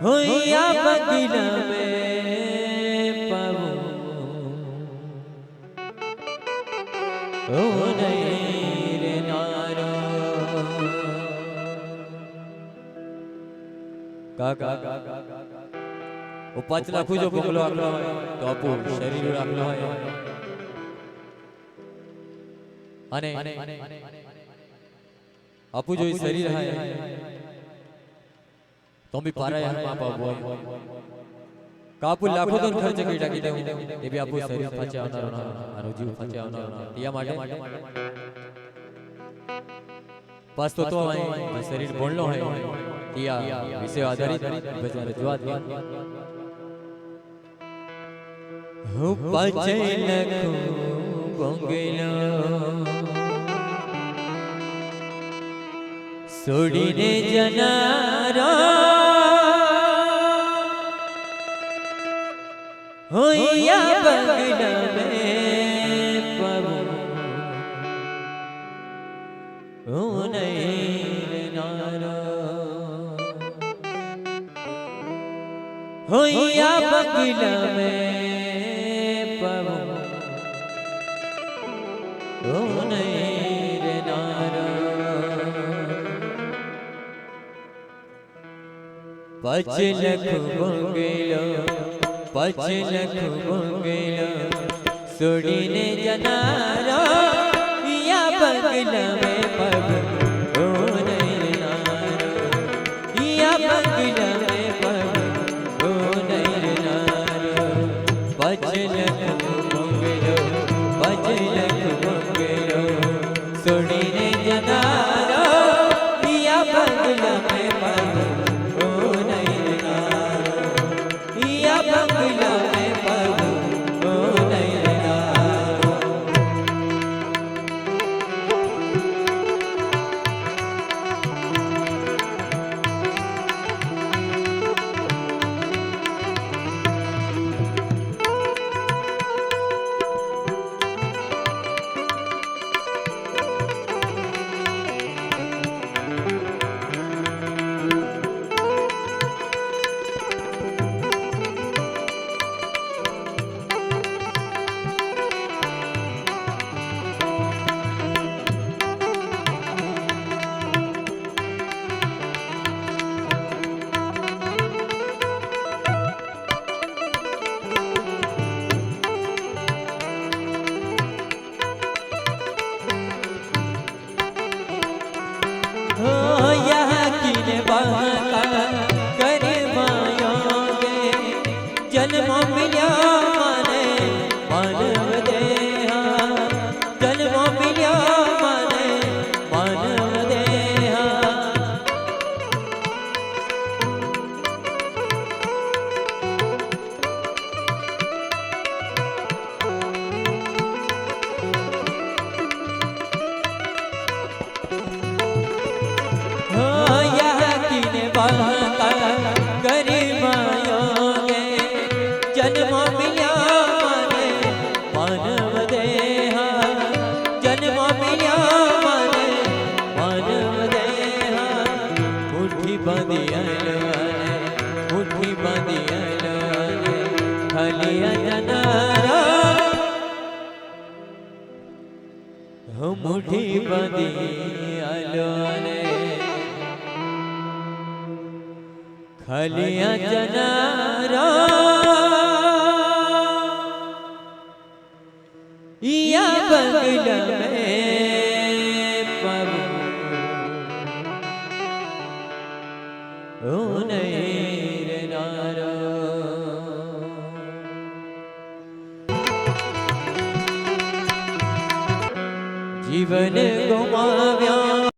होया बगिला में पावो ओ नहीं रे नारो काका वो 5 लाख जो बंगलो आगलो है तो आपू शरीर आगलो है अने आपू जो शरीर है तो भी पारा यार मां बाप बोय कापू लाखों तो खर्च कीटा कीटे ये भी आपू शरीर फाचे आवनारो आरो जीव फाचे आवनारो तिया माटे पास तो आए शरीर बोलनो है तिया विषय आधारित बजा रजूआत हो पाचे लखो बोंगेलो सोडीने जनारा होया बंगला में पावो ओ नहीं नारो होया बंगला में पावो ओ नहीं नारो 5 लाख बंगलो 5 लाख बंगलो सोडीने जनारो या बंगला में पावो ओ नहीं नारो या बंगला में पावो ओ नहीं नारो 5 लाख बंगलो 5 लाख बंगलो सोडीने जनारो या बंगला में पावो बंगला में पावो ओ नहीं नारो जन्म मिल्या माने मानव देहा जन्म मिल्या माने मानव देहा हो यह किने बहता गरीबायों जन्म मिल्या माने मानव देहा जन्म मिल्या माने मानव देहा मुट्ठी बांधी खालिया जनारा हो मुट्ठी बांधी खालिया जनारा या बंगला में पावो ओ नहीं नारो जीवन गुमाव्या